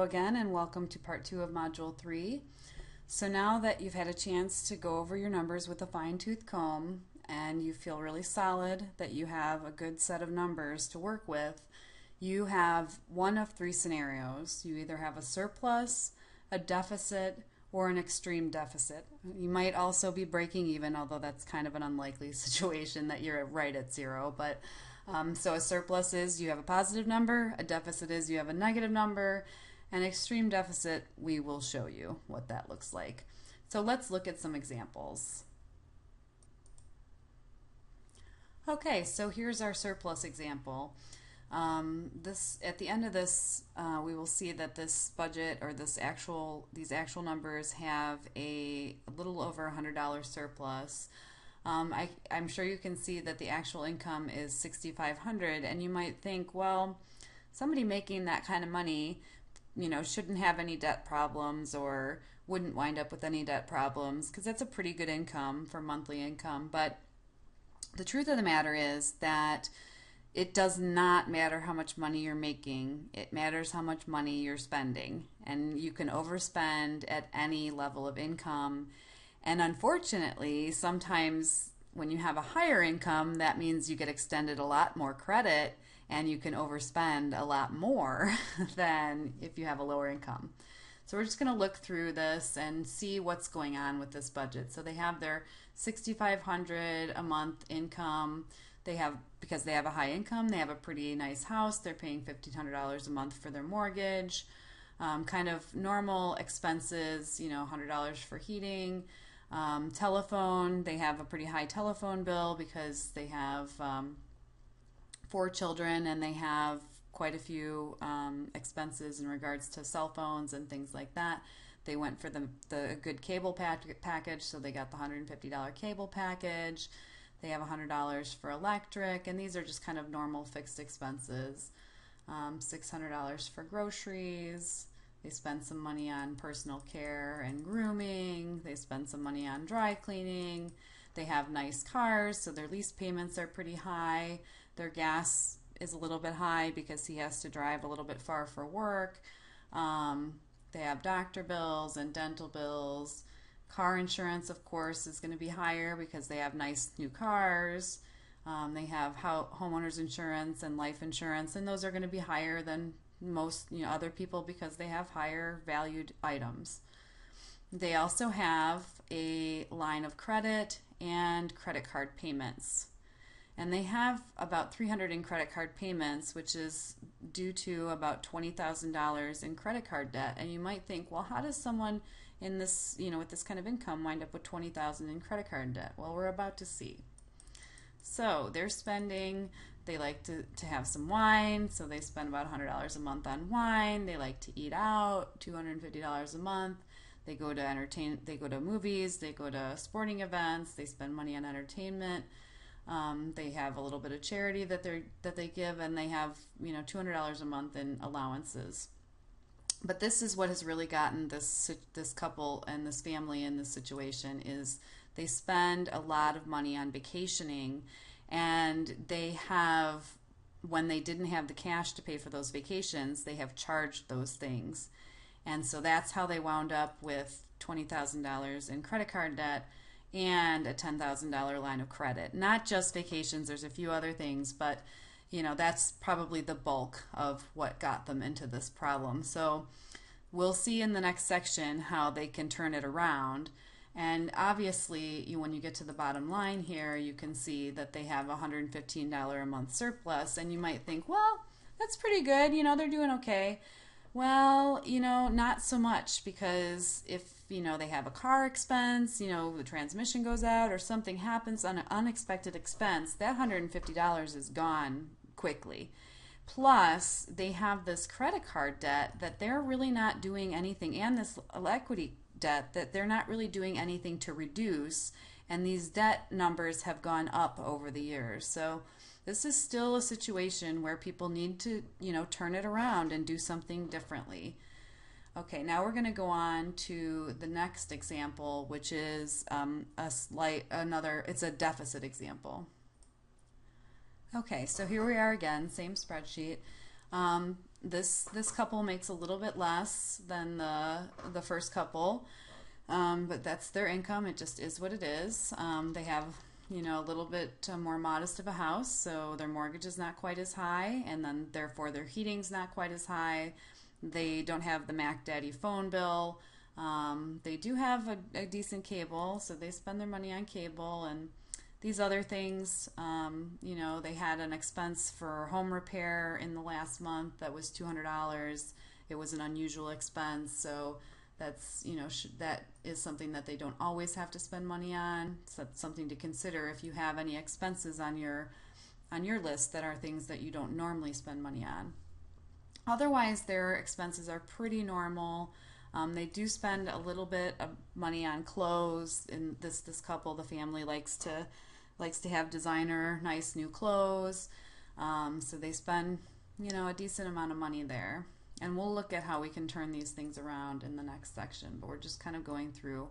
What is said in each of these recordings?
again, and welcome to part 2 of Module 3. So now that you've had a chance to go over your numbers with a fine-tooth comb and you feel really solid that you have a good set of numbers to work with, you have one of three scenarios. You either have a surplus, a deficit, or an extreme deficit. You might also be breaking even, although that's kind of an unlikely situation that you're right at zero. But so a surplus is you have a positive number, a deficit is you have a negative number, and extreme deficit, we will show you what that looks like. So let's look at some examples. Okay, so here's our surplus example. At the end of this, we will see that this budget or these actual numbers have a little over $100 surplus. I'm sure you can see that the actual income is $6,500, and you might think, well, somebody making that kind of money, shouldn't have any debt problems or wouldn't wind up with any debt problems because that's a pretty good income for monthly income. But the truth of the matter is that it does not matter how much money you're making. It matters how much money you're spending. And you can overspend at any level of income. And unfortunately, sometimes when you have a higher income, that means you get extended a lot more credit and you can overspend a lot more than if you have a lower income. So we're just going to look through this and see what's going on with this budget. So they have their $6,500 a month income. Because they have a high income, they have a pretty nice house. They're paying $1,500 a month for their mortgage. Kind of normal expenses, $100 for heating. Telephone, they have a pretty high telephone bill because they have 4 children and they have quite a few expenses in regards to cell phones and things like that. They went for the good cable package, so they got the $150 cable package. They have $100 for electric, and these are just kind of normal fixed expenses. $600 for groceries. They spend some money on personal care and grooming. They spend some money on dry cleaning. They have nice cars, so their lease payments are pretty high. Their gas is a little bit high because he has to drive a little bit far for work. They have doctor bills and dental bills. Car insurance, of course, is going to be higher because they have nice new cars. They have homeowners insurance and life insurance, and those are going to be higher than most other people because they have higher valued items. They also have a line of credit and credit card payments. And they have about $300 in credit card payments, which is due to about $20,000 in credit card debt. And you might think, well, how does someone in this, with this kind of income wind up with $20,000 in credit card debt? Well, we're about to see. So they're spending, they like to have some wine, so they spend about $100 a month on wine. They like to eat out, $250 a month. They go to movies, they go to sporting events, they spend money on entertainment. They have a little bit of charity that they give, and they have $200 a month in allowances. But this is what has really gotten this couple and this family in this situation is they spend a lot of money on vacationing, and they have, when they didn't have the cash to pay for those vacations, they have charged those things. And so that's how they wound up with $20,000 in credit card debt and a $10,000 line of credit. Not just vacations, there's a few other things, but that's probably the bulk of what got them into this problem. So we'll see in the next section how they can turn it around. And obviously, when you get to the bottom line here, you can see that they have a $115 a month surplus, and you might think, well, that's pretty good, they're doing okay. Well, not so much, because if, they have a car expense, the transmission goes out or something happens on an unexpected expense, that $150 is gone quickly. Plus, they have this credit card debt that they're really not doing anything, and this equity debt that they're not really doing anything to reduce, and these debt numbers have gone up over the years. So this is still a situation where people need to, turn it around and do something differently. Okay, now we're going to go on to the next example, which is it's a deficit example. Okay, so here we are again, same spreadsheet. this couple makes a little bit less than the first couple, but that's their income. It just is what it is. They have, a little bit more modest of a house, so their mortgage is not quite as high, and then therefore their heating's not quite as high. They don't have the Mac Daddy phone bill. They do have a decent cable, so they spend their money on cable and these other things. They had an expense for home repair in the last month that was $200. It was an unusual expense, so that's, that is something that they don't always have to spend money on. So that's something to consider if you have any expenses on your list that are things that you don't normally spend money on. Otherwise, their expenses are pretty normal. They do spend a little bit of money on clothes. In this couple, the family likes to have designer, nice new clothes. So they spend, a decent amount of money there. And we'll look at how we can turn these things around in the next section. But we're just kind of going through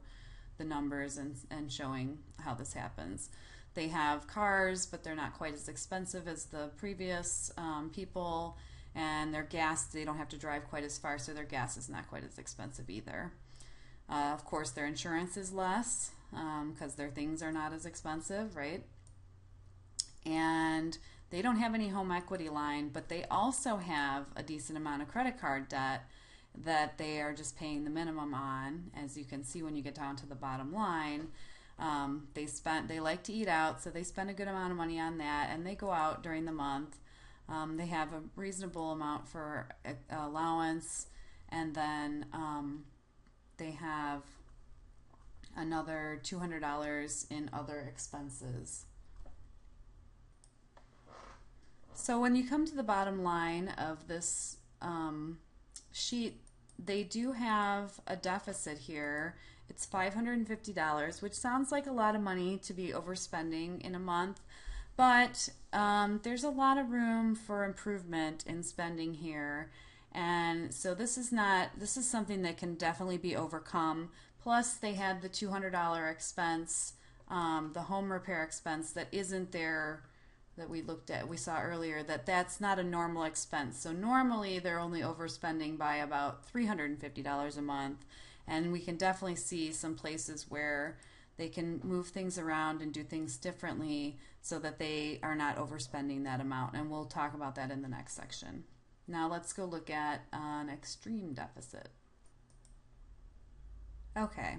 the numbers and showing how this happens. They have cars, but they're not quite as expensive as the previous people. And their gas, they don't have to drive quite as far, so their gas is not quite as expensive either. Of course, their insurance is less because their things are not as expensive, right? And they don't have any home equity line, but they also have a decent amount of credit card debt that they are just paying the minimum on. As you can see when you get down to the bottom line, they like to eat out, so they spend a good amount of money on that, and they go out during the month. They have a reasonable amount for allowance, and then they have another $200 in other expenses. So when you come to the bottom line of this sheet, they do have a deficit here. It's $550, which sounds like a lot of money to be overspending in a month. But there's a lot of room for improvement in spending here, and so this is something that can definitely be overcome. Plus, they had the $200 expense, the home repair expense that isn't there, that we saw earlier, that's not a normal expense. So normally they're only overspending by about $350 a month, and we can definitely see some places where they can move things around and do things differently so that they are not overspending that amount. And we'll talk about that in the next section. Now let's go look at an extreme deficit. Okay,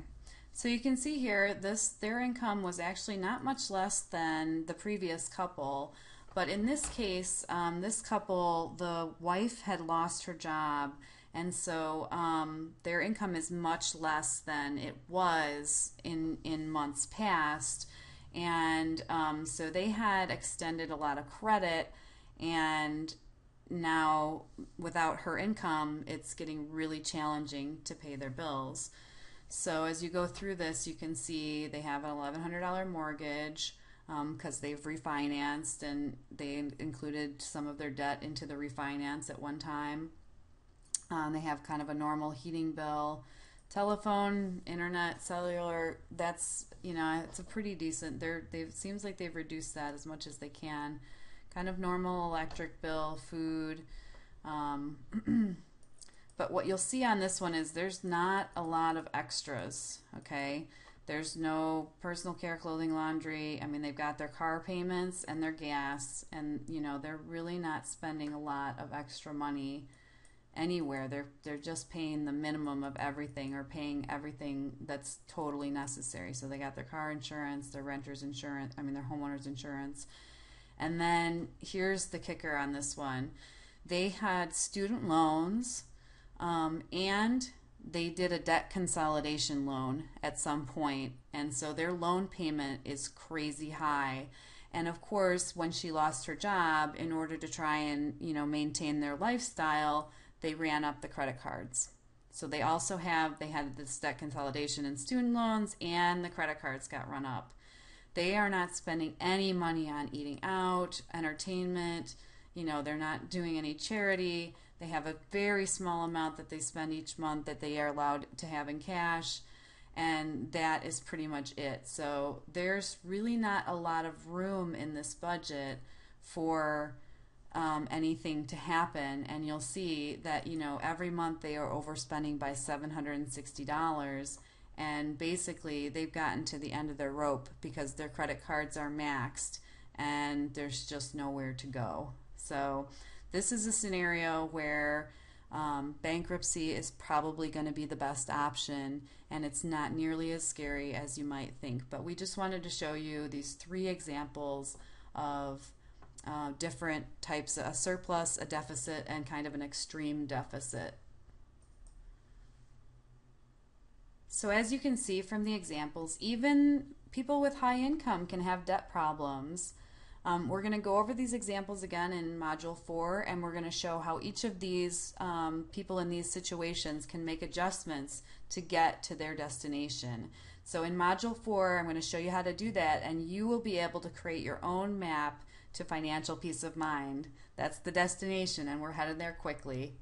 so you can see here their income was actually not much less than the previous couple, but in this case, this couple, the wife had lost her job, and so their income is much less than it was in months past. And so they had extended a lot of credit, and now without her income, it's getting really challenging to pay their bills. So as you go through this, you can see they have an $1,100 mortgage because they've refinanced, and they included some of their debt into the refinance at one time. They have kind of a normal heating bill, telephone, internet, cellular. That's, it's a pretty decent. Seems like they've reduced that as much as they can. Kind of normal electric bill, food. But what you'll see on this one is there's not a lot of extras. Okay, there's no personal care, clothing, laundry. I mean, they've got their car payments and their gas, and they're really not spending a lot of extra money anywhere. They're just paying the minimum of everything, or paying everything that's totally necessary. So they got their car insurance, their renter's insurance, their homeowner's insurance. And then here's the kicker on this one. They had student loans, and they did a debt consolidation loan at some point, and so their loan payment is crazy high. And of course, when she lost her job, in order to try and maintain their lifestyle, they ran up the credit cards. So they had this debt consolidation and student loans, and the credit cards got run up. They are not spending any money on eating out, entertainment. They're not doing any charity. They have a very small amount that they spend each month that they are allowed to have in cash, and that is pretty much it. So there's really not a lot of room in this budget for anything to happen, and you'll see that, you know, every month they are overspending by $760, and basically they've gotten to the end of their rope because their credit cards are maxed and there's just nowhere to go. So this is a scenario where bankruptcy is probably going to be the best option, and it's not nearly as scary as you might think. But we just wanted to show you these 3 examples of different types: a surplus, a deficit, and kind of an extreme deficit. So as you can see from the examples, even people with high income can have debt problems. We're going to go over these examples again in Module 4, and we're going to show how each of these people in these situations can make adjustments to get to their destination. So in Module 4, I'm going to show you how to do that, and you will be able to create your own map to financial peace of mind. That's the destination, and we're headed there quickly.